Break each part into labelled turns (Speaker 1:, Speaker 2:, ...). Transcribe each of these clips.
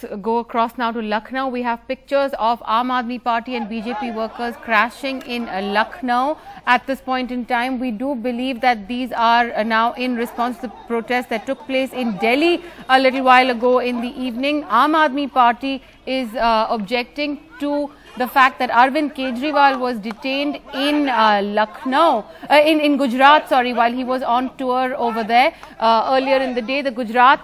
Speaker 1: let's go across now to Lucknow. We have pictures of Aam Aadmi Party and BJP workers crashing in Lucknow. At this point in time, we do believe that these are now in response to the protests that took place in Delhi a little while ago in the evening. Aam Aadmi Party is objecting to the fact that Arvind Kejriwal was detained in in Gujarat, while he was on tour over there. Earlier in the day, the Gujarat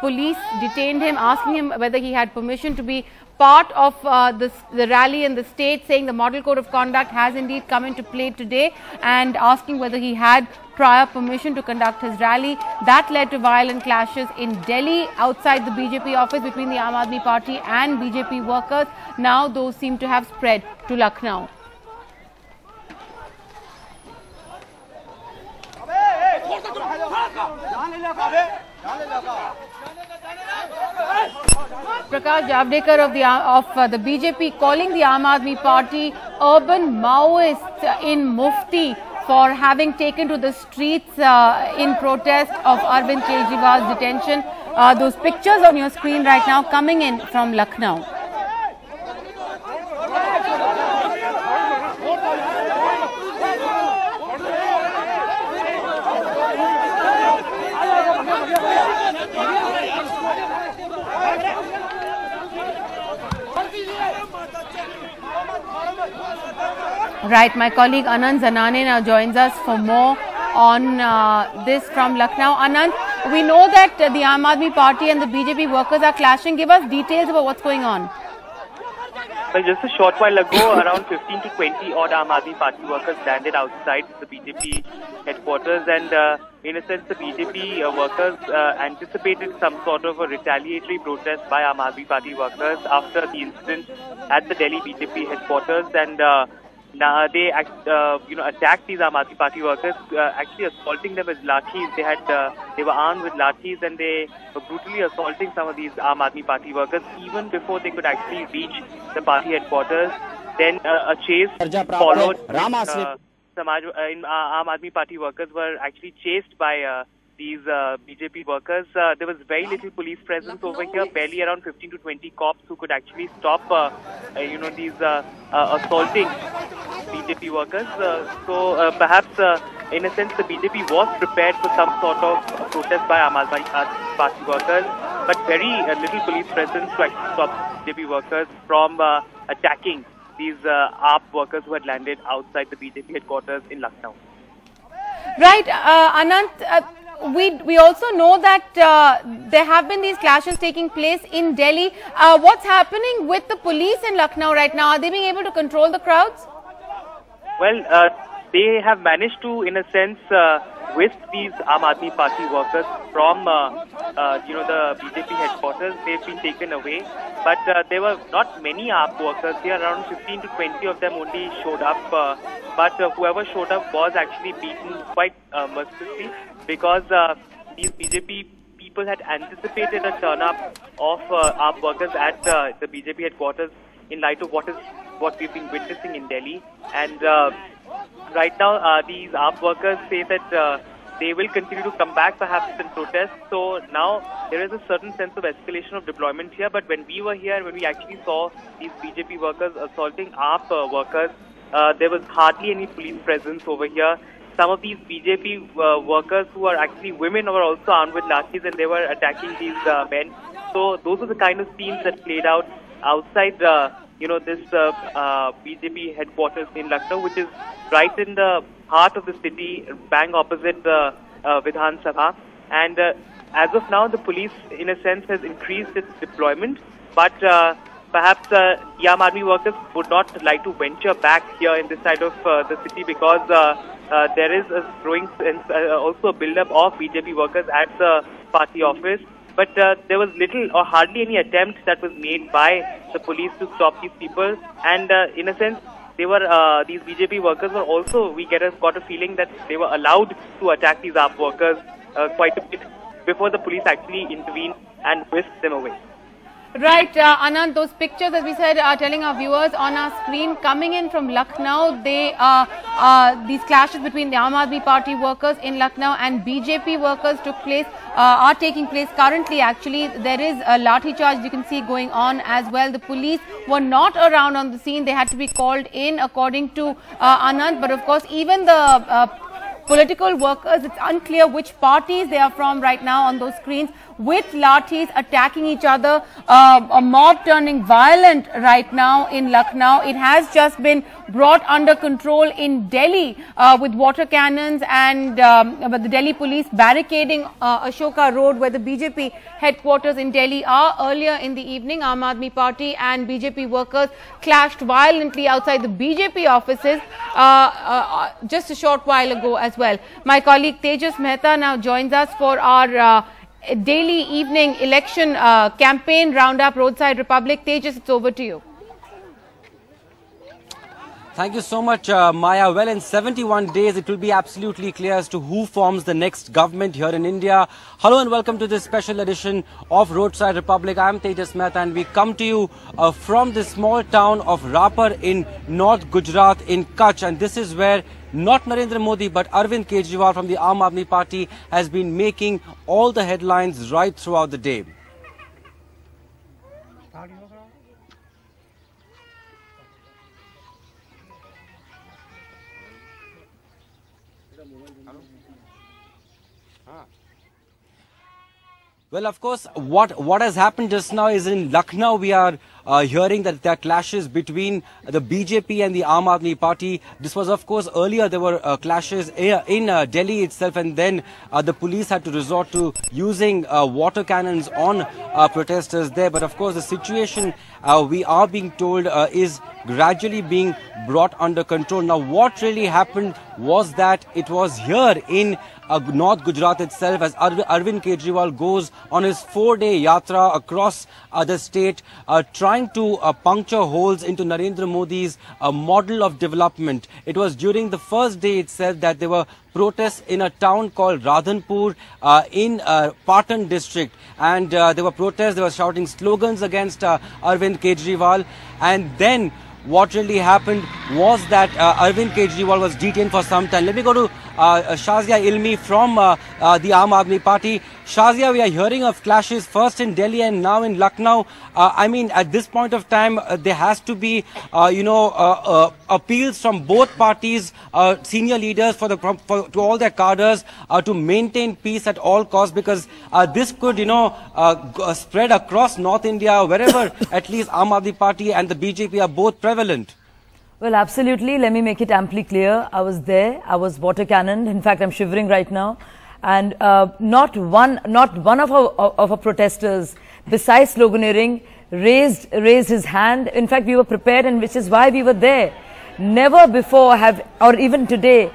Speaker 1: police detained him, asking him whether he had permission to be part of the rally in the state, saying the model code of conduct has indeed come into play today, and asking whether he had prior permission to conduct his rally. That led to violent clashes in Delhi outside the BJP office between the Aam Aadmi Party and BJP workers. Now those seem to have spread to Lucknow. Prakash Javadekar of the BJP calling the Aam Aadmi Party urban Maoist in Mufti for having taken to the streets in protest of Arvind Kejriwal's detention. Those pictures on your screen right now coming in from Lucknow. Right, my colleague Anand Zanane now joins us for more on this from Lucknow. Anand, we know that the Aam Aadmi Party and the BJP workers are clashing. Give us details about what's going on.
Speaker 2: Well, just a short while ago, around 15 to 20 odd Aam Aadmi Party workers landed outside the BJP headquarters, and in a sense the BJP workers anticipated some sort of a retaliatory protest by Aam Aadmi Party workers after the incident at the Delhi BJP headquarters, and now they attacked these Aam Aadmi Party workers, actually assaulting them with lathis. They were armed with lathis, and they were brutally assaulting some of these Aam Aadmi Party workers even before they could actually reach the party headquarters. Then a chase followed. Some Aam Aadmi Party workers were actually chased by these BJP workers. There was very little police presence over here, barely around 15 to 20 cops who could actually stop these assaulting BJP workers. So perhaps in a sense the BJP was prepared for some sort of protest by Aam Aadmi Party workers, but very little police presence to actually stop BJP workers from attacking these AAP workers who had landed outside the BJP headquarters in Lucknow.
Speaker 1: Right, Anant, we also know that there have been these clashes taking place in Delhi. What's happening with the police in Lucknow right now? Are they being able to control the crowds?
Speaker 2: Well, they have managed to, in a sense, with these Aam Aadmi Party workers from the BJP headquarters. They've been taken away, but there were not many AAP workers here. Around 15 to 20 of them only showed up, but whoever showed up was actually beaten quite mercilessly, because these BJP people had anticipated a turn-up of AAP workers at the BJP headquarters in light of what we've been witnessing in Delhi. And right now, these AAP workers say that they will continue to come back perhaps in protest. So now there is a certain sense of escalation of deployment here. But when we were here, when we actually saw these BJP workers assaulting AAP workers, there was hardly any police presence over here. Some of these BJP workers who are actually women were also armed with lathis, and they were attacking these men. So those are the kind of scenes that played out outside this BJP headquarters in Lucknow, which is right in the heart of the city, bang opposite the Vidhan Sabha. And as of now, the police, in a sense, has increased its deployment, but perhaps the Aam Aadmi workers would not like to venture back here in this side of the city, because there is a growing sense, also a build-up of BJP workers at the party office. But there was little or hardly any attempt that was made by the police to stop these people. And in a sense, they were these BJP workers were also, got a feeling that they were allowed to attack these AAP workers quite a bit before the police actually intervened and whisked them away.
Speaker 1: Right, Anand, those pictures, as we said, are telling our viewers on our screen coming in from Lucknow. They are these clashes between the Aam Aadmi Party workers in Lucknow and BJP workers are taking place currently. Actually, there is a lathi charge you can see going on as well. The police were not around on the scene. They had to be called in, according to Anand. But of course, even the political workers, it's unclear which parties they are from right now on those screens, with lathis attacking each other, a mob turning violent right now in Lucknow. It has just been brought under control in Delhi with water cannons and the Delhi police barricading Ashoka Road, where the BJP headquarters in Delhi are. Earlier in the evening, Aam Aadmi Party and BJP workers clashed violently outside the BJP offices just a short while ago as well. My colleague Tejas Mehta now joins us for our daily evening election campaign roundup, Roadside Republic. Tejas, it's over to you.
Speaker 3: Thank you so much, Maya. Well, in 71 days, it will be absolutely clear as to who forms the next government here in India. Hello and welcome to this special edition of Roadside Republic. I am Tejas Mehta and we come to you from the small town of Rapar in North Gujarat in Kutch. And this is where not Narendra Modi but Arvind Kejriwal from the Aam Aadmi Party has been making all the headlines right throughout the day. Well, of course, what has happened just now is in Lucknow, we are hearing that there are clashes between the BJP and the Aam Aadmi Party. This was, of course, earlier there were clashes in Delhi itself, and then the police had to resort to using water cannons on protesters there. But, of course, the situation, we are being told, is gradually being brought under control. Now, what really happened was that it was here in North Gujarat itself, as Arvind Kejriwal goes on his 4-day yatra across the state, trying to puncture holes into Narendra Modi's model of development. It was during the first day itself that there were protests in a town called Radhanpur in Patan district, and there were protests, they were shouting slogans against Arvind Kejriwal, and then what really happened was that Arvind Kejriwal was detained for some time. Let me go to Shazia Ilmi from the Aam Aadmi Party. Shazia, we are hearing of clashes first in Delhi and now in Lucknow. I mean, at this point of time, there has to be, appeals from both parties, senior leaders to all their cadres to maintain peace at all costs, because this could, spread across North India, wherever at least Aam Aadmi Party and the BJP are both prevalent.
Speaker 4: Well, absolutely. Let me make it amply clear. I was there. I was water cannoned. In fact, I'm shivering right now. And not one of our protesters, besides sloganeering, raised his hand. In fact, we were prepared, and which is why we were there. Never before or even today,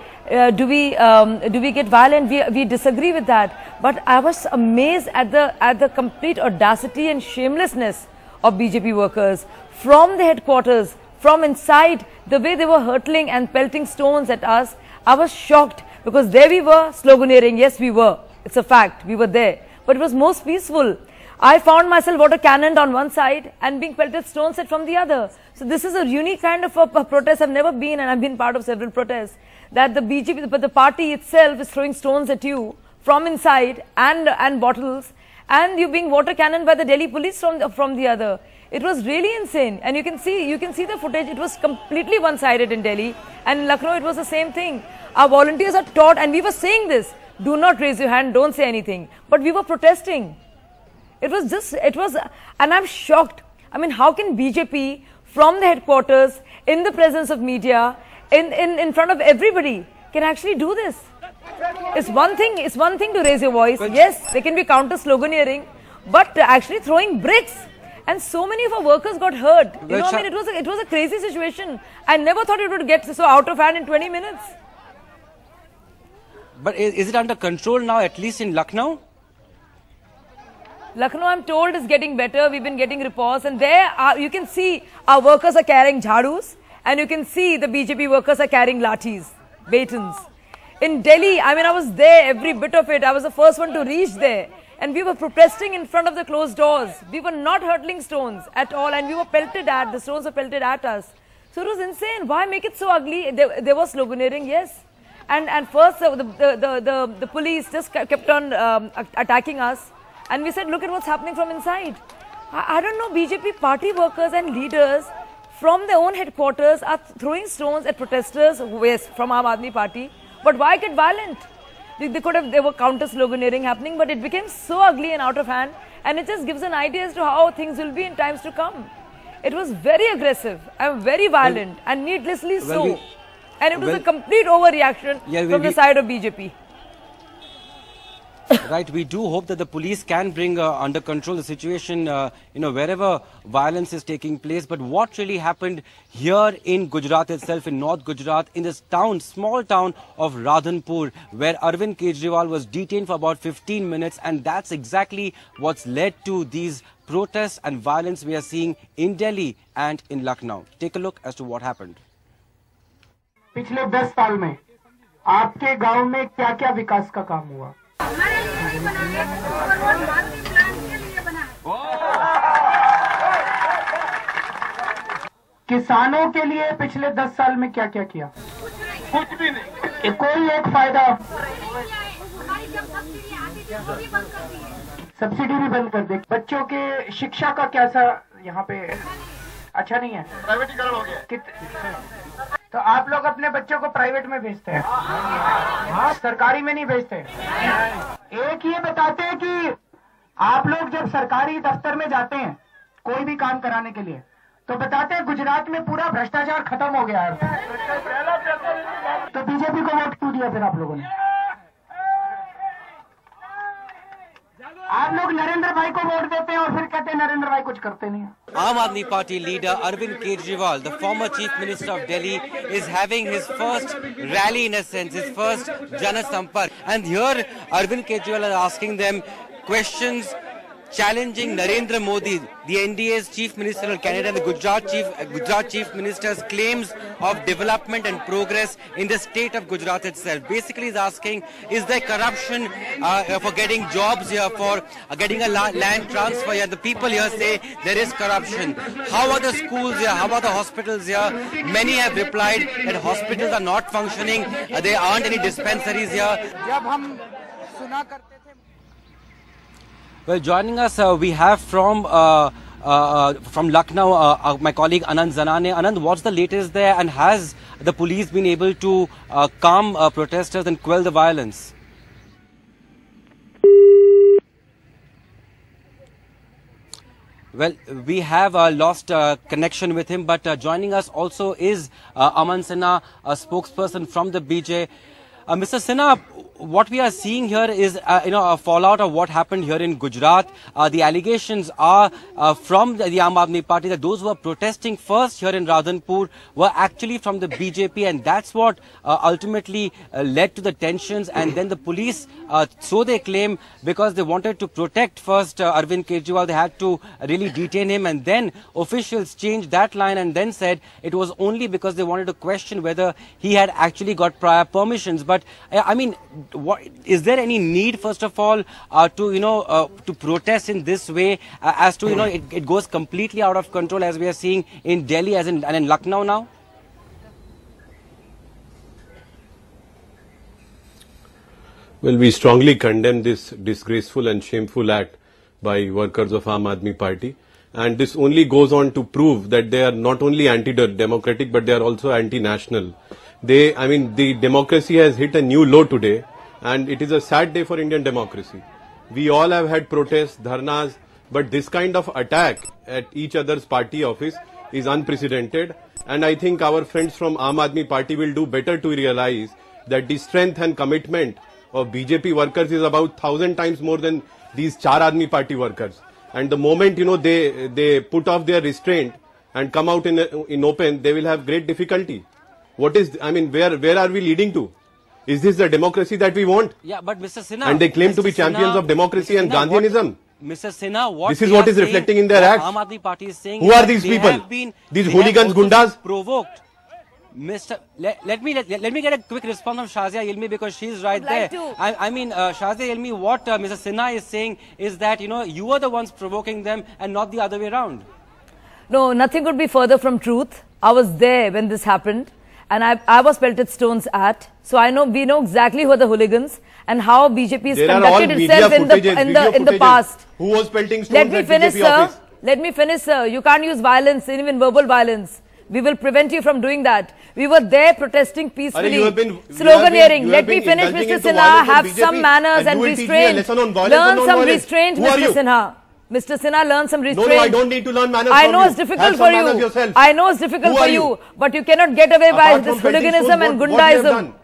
Speaker 4: do we get violent. We disagree with that. But I was amazed at the complete audacity and shamelessness of BJP workers from the headquarters, from inside, the way they were hurtling and pelting stones at us. I was shocked, because there we were sloganeering. Yes, we were. It's a fact. We were there. But it was most peaceful. I found myself water cannoned on one side and being pelted stones from the other. So this is a unique kind of a protest. I've never been, and I've been part of several protests, that the BJP, but the party itself is throwing stones at you from inside and bottles, and you being water cannoned by the Delhi police from the other. It was really insane, and you can see the footage. It was completely one-sided in Delhi, and in Lucknow it was the same thing. Our volunteers are taught, and we were saying this: do not raise your hand, don't say anything. But we were protesting. It was, and I'm shocked. I mean, how can BJP from the headquarters, in the presence of media, in front of everybody, can actually do this? It's one thing to raise your voice. Yes, there can be counter sloganeering, but actually throwing bricks. And so many of our workers got hurt. You know, I mean, it was a crazy situation. I never thought it would get so out of hand in 20 minutes.
Speaker 3: But is it under control now, at least in Lucknow?
Speaker 4: Lucknow, I'm told, is getting better. We've been getting reports, and you can see our workers are carrying jhadus, and you can see the BJP workers are carrying lathis, batons. In Delhi, I mean, I was there, every bit of it. I was the first one to reach there. And we were protesting in front of the closed doors. We were not hurtling stones at all, and we were pelted the stones were pelted at us. So it was insane. Why make it so ugly? They were sloganeering, yes. And first the police just kept on attacking us. And we said, look at what's happening from inside. I don't know, BJP party workers and leaders from their own headquarters are throwing stones at protesters from Aam Aadmi Party. But why get violent? There were counter-sloganeering happening, but it became so ugly and out of hand. And it just gives an idea as to how things will be in times to come. It was very aggressive and very violent and needlessly so. And it was a complete overreaction from the side of BJP.
Speaker 3: Right, we do hope that the police can bring under control the situation, wherever violence is taking place. But what really happened here in Gujarat itself, in North Gujarat, in this town, small town of Radhanpur, where Arvind Kejriwal was detained for about 15 minutes. And that's exactly what's led to these protests and violence we are seeing in Delhi and in Lucknow. Take a look as to what happened.
Speaker 5: पिछले 10 साल में आपके गांव में क्या-क्या विकास का काम हुआ?
Speaker 6: हमारे लिए बना है, प्लान के लिए बना है।
Speaker 5: किसानों के लिए पिछले 10 साल में क्या-क्या किया? कुछ भी नहीं। कोई एक फायदा?
Speaker 6: हमारी जब सब्सिडी आती थी वो भी बंद कर दी है।
Speaker 5: सब्सिडी भी बंद कर दी। बच्चों के शिक्षा का कैसा यहाँ पे अच्छा नहीं है? प्राइवेटीकरण हो गया। तो आप लोग अपने बच्चों को प्राइवेट में भेजते हैं, हाँ, सरकारी में नहीं भेजते। एक ये बताते हैं कि आप लोग जब सरकारी दफ्तर में जाते हैं कोई भी काम कराने के लिए, तो बताते हैं गुजरात में पूरा भ्रष्टाचार खत्म हो गया है। तो बीजेपी को वोट क्यों दिया फिर आप लोगों ने? आप लोग नरेंद्र भाई को वोट देते हैं और फिर कहते हैं नरेंद्र भाई कुछ करते नहीं हैं।
Speaker 3: Aam Aadmi Party leader Arvind Kejriwal, the former Chief Minister of Delhi, is having his first rally in a sense, his first Jana Sampark. And here Arvind Kejriwal is asking them questions, challenging Narendra Modi, the NDA's Chief Ministerial candidate, and the Gujarat Chief Minister's claims of development and progress in the state of Gujarat itself. Basically, he's asking, is there corruption for getting jobs here, for getting a land transfer here? The people here say there is corruption. How are the schools here? How are the hospitals here? Many have replied that hospitals are not functioning. There aren't any dispensaries here. Well, joining us, we have from Lucknow, my colleague Anand Zanane. Anand, what's the latest there, and has the police been able to calm protesters and quell the violence? Well, we have lost connection with him, but joining us also is Aman Sinha, a spokesperson from the BJ. Mr. Sinha, what we are seeing here is, a fallout of what happened here in Gujarat. The allegations are from the Aam Aadmi Party that those who were protesting first here in Radhanpur were actually from the BJP, and that's what ultimately led to the tensions. And then the police, so they claim, because they wanted to protect first Arvind Kejriwal, they had to really detain him, and then officials changed that line and then said it was only because they wanted to question whether he had actually got prior permissions. But I mean, is there any need, first of all, to protest in this way, as to, it goes completely out of control, as we are seeing in Delhi and in Lucknow now?
Speaker 7: Well, we strongly condemn this disgraceful and shameful act by workers of Aam Aadmi Party. And this only goes on to prove that they are not only anti-democratic, but they are also anti-national. The democracy has hit a new low today, and it is a sad day for Indian democracy. We all have had protests, dharnas, but this kind of attack at each other's party office is unprecedented. And I think our friends from Aam Aadmi Party will do better to realize that the strength and commitment of BJP workers is about 1,000 times more than these Char Aadmi Party workers. And the moment, they put off their restraint and come out in open, they will have great difficulty. Where are we leading to? Is this the democracy that we want?
Speaker 3: Yeah, but Mr. Sinha...
Speaker 7: And they claim to be champions of democracy and Gandhianism.
Speaker 3: Mr. Sinha,
Speaker 7: this is what is reflecting in their acts.
Speaker 3: Aam Aadmi Party is saying...
Speaker 7: Who are these people? These hooligans, gundas?
Speaker 3: Provoked. Mr. Let me get a quick response from Shazia Ilmi, because she is right there. Shazia Ilmi, what Mr. Sinha is saying is that, you are the ones provoking them and not the other way around.
Speaker 4: No, nothing could be further from truth. I was there when this happened, and I was pelted stones at. So we know exactly who are the hooligans and how BJP has conducted itself in the past.
Speaker 7: Who was pelting stones?
Speaker 4: Let me finish, sir. Let me finish, sir. You can't use violence, even verbal violence. We will prevent you from doing that. We were there protesting peacefully, sloganeering. Let me finish, Mr. Sinha. Have some manners and restraint. Learn some restraint, Mr. Sinha. Mr. Sinha, learn some restraint.
Speaker 7: No, I don't need to learn manners.
Speaker 4: I know it's difficult for you. I know it's difficult for you. But you cannot get away by this hooliganism and gundaism.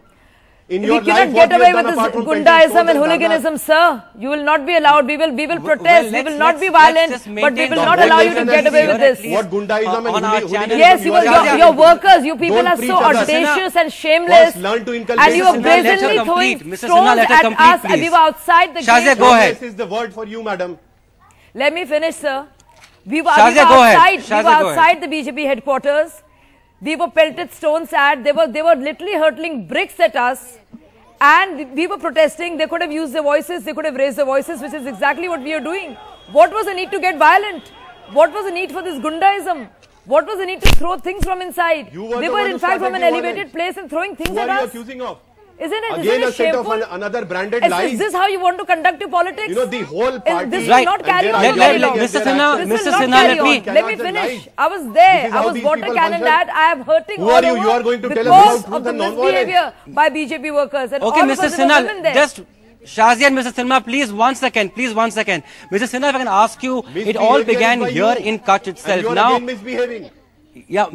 Speaker 4: We cannot get away with this gundaism and hooliganism, sir. You will not be allowed. We will protest. We will not be violent, but we will not allow you to get away with this.
Speaker 7: What gundaism and hooliganism?
Speaker 4: Yes, your workers, you people are so audacious and shameless, and you are brazenly throwing stones at us, and we were outside the gate.
Speaker 3: Shazia, go ahead.
Speaker 7: This is the word for you, madam.
Speaker 4: Let me finish, sir. We were outside the BJP headquarters. We were pelted stones at. They were literally hurtling bricks at us. And we were protesting. They could have used their voices. They could have raised their voices, which is exactly what we are doing. What was the need to get violent? What was the need for this gundaism? What was the need to throw things from inside? They were in fact from an elevated place and throwing things at us.
Speaker 7: Who are you accusing of?
Speaker 4: Isn't it?
Speaker 7: Again,
Speaker 4: a set of
Speaker 7: another branded lies.
Speaker 4: Is this how you want to conduct your politics?
Speaker 7: You know, the whole party.
Speaker 4: This will not carry on.
Speaker 3: Mr. Sinha,
Speaker 4: let me finish. I was there. I was water cannoned at. I am hurting
Speaker 7: all over. Who are you? You are going to tell us about truth and
Speaker 4: misbehavior by BJP workers. And
Speaker 3: okay, Mr. Sinha, just Shazia and Mr. Sinha, please 1 second. Please 1 second. Mr. Sinha, if I can ask you, it all began here in Kutch itself.
Speaker 7: And
Speaker 3: now,
Speaker 7: misbehaving.
Speaker 3: Yeah,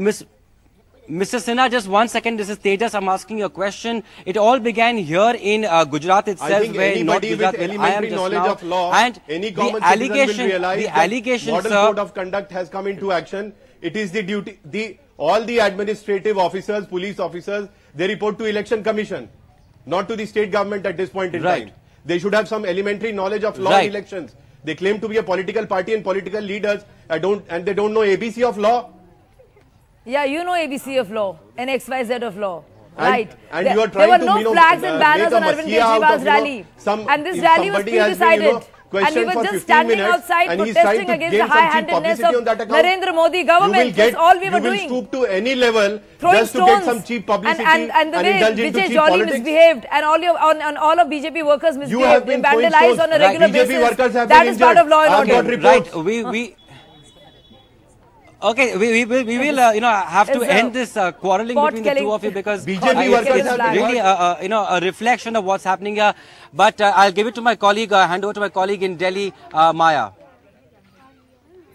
Speaker 3: Mr. Sinha, just 1 second. This is Tejas. I'm asking you a question. It all began here in Gujarat itself.
Speaker 7: I think anybody with elementary knowledge of law, and any common citizen will realize that model code of conduct has come into action. It is the duty, all the administrative officers, police officers, they report to Election Commission, not to the state government at this point in time. They should have some elementary knowledge of law and elections. They claim to be a political party and political leaders, and they don't know ABC of law.
Speaker 4: Yeah, you know ABC of law and XYZ of law, right?
Speaker 7: And you are trying
Speaker 4: there were no flags and banners on Arvind Kejriwal's rally. And this rally was pre-decided. And we were just standing outside protesting against the high-handedness of Narendra Modi government. That's all we were doing.
Speaker 7: You will stoop to any level
Speaker 4: throwing
Speaker 7: just to get some cheap publicity
Speaker 4: and the way Vijay Jolly misbehaved and all of BJP workers misbehaved. They vandalized on a regular basis. That is part of law and order.
Speaker 3: Right. Okay, we will have to end this quarreling between the two of you, because it's really a reflection of what's happening here. But I'll give it to my colleague, hand over to my colleague in Delhi, Maya.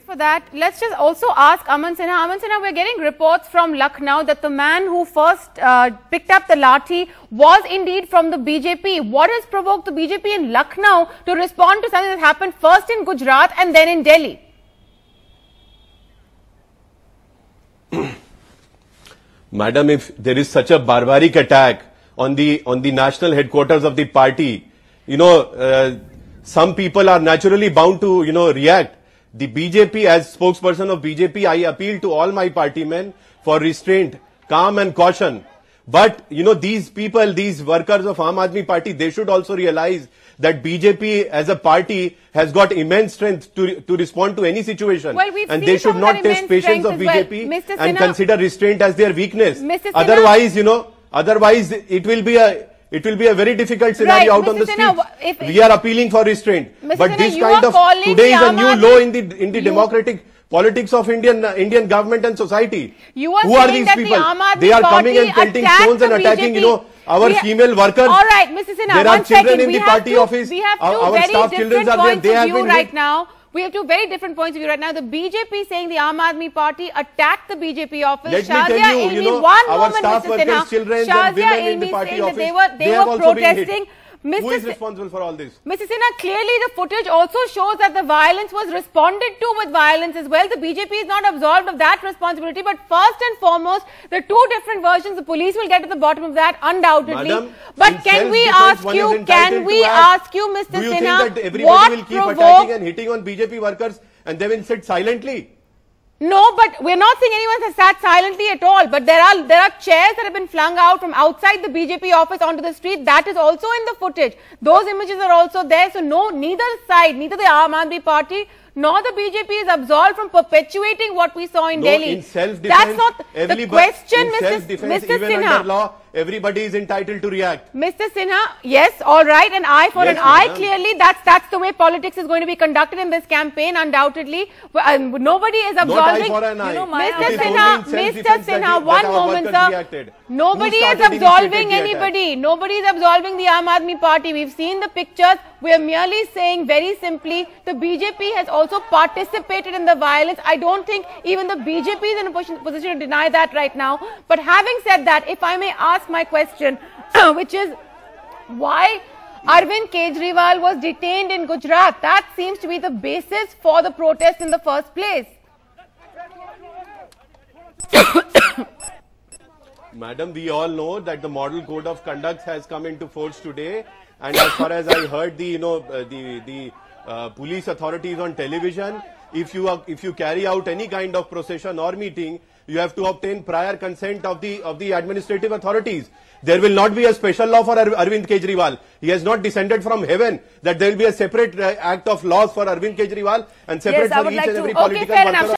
Speaker 1: For that, let's just also ask Aman Sinha. Aman Sinha, we're getting reports from Lucknow that the man who first picked up the lathi was indeed from the BJP. What has provoked the BJP in Lucknow to respond to something that happened first in Gujarat and then in Delhi?
Speaker 7: Madam, if there is such a barbaric attack on the national headquarters of the party, some people are naturally bound to, react. The BJP, as spokesperson of BJP, I appeal to all my party men for restraint, calm and caution. But, these people, these workers of Aam Aadmi Party, they should also realize that BJP as a party has got immense strength to respond to any situation.
Speaker 1: Well,
Speaker 7: and they should not test patience of BJP and consider restraint as their weakness. Otherwise, otherwise it will be a very difficult scenario out on the streets. We are appealing for restraint. But this kind of, today is a new low in the democratic politics of Indian government and society.
Speaker 1: Who
Speaker 7: are these people? They are coming and pelting stones and attacking, our female workers.
Speaker 1: All right, Mr. Sinha,
Speaker 7: there are children in the party office.
Speaker 1: We have
Speaker 7: our staff children are there. They have been
Speaker 1: right now. We have two very different points of view right now. The BJP saying the Aam Aadmi Party attacked the BJP office.
Speaker 7: Let me tell you, our staff workers, children and women in the party office, they have also been hit. Who is responsible for all this?
Speaker 1: Mr. Sinha, clearly the footage also shows that the violence was responded to with violence as well. The BJP is not absolved of that responsibility. But first and foremost, the two different versions, the police will get to the bottom of that undoubtedly.
Speaker 7: Madam,
Speaker 1: but can we ask you, Mr. Sinha,
Speaker 7: do you think that everybody will keep attacking and hitting on BJP workers and they will sit silently?
Speaker 1: No, but we're not saying anyone has sat silently at all. But there are chairs that have been flung out from outside the BJP office onto the street. That is also in the footage. Those images are also there. So no, neither side, neither the Aam Aadmi Party nor the BJP is absolved from perpetuating what we saw in Delhi.
Speaker 7: In self-defense,
Speaker 1: that's not the question,
Speaker 7: Mr. Sinha. Under law, everybody is entitled to react.
Speaker 1: Mr. Sinha, yes, all right, an eye for an eye. Clearly, that's the way politics is going to be conducted in this campaign, undoubtedly. Nobody is absolving.
Speaker 7: Not eye for an eye.
Speaker 1: Mr. Sinha, one moment, sir. Nobody is absolving anybody. Nobody is absolving the Aam Aadmi Party. We've seen the pictures. We are merely saying very simply, the BJP has also participated in the violence. I don't think even the BJP is in a position to deny that right now. But having said that, if I may ask my question, which is why Arvind Kejriwal was detained in Gujarat. That seems to be the basis for the protest in the first place.
Speaker 7: Madam, we all know that the model code of conduct has come into force today, and as far as I heard, the police authorities on television, if you carry out any kind of procession or meeting, you have to obtain prior consent of the administrative authorities. There will not be a special law for Arvind Kejriwal. He has not descended from heaven that there will be a separate act of laws for Arvind Kejriwal and separate for each and every political worker.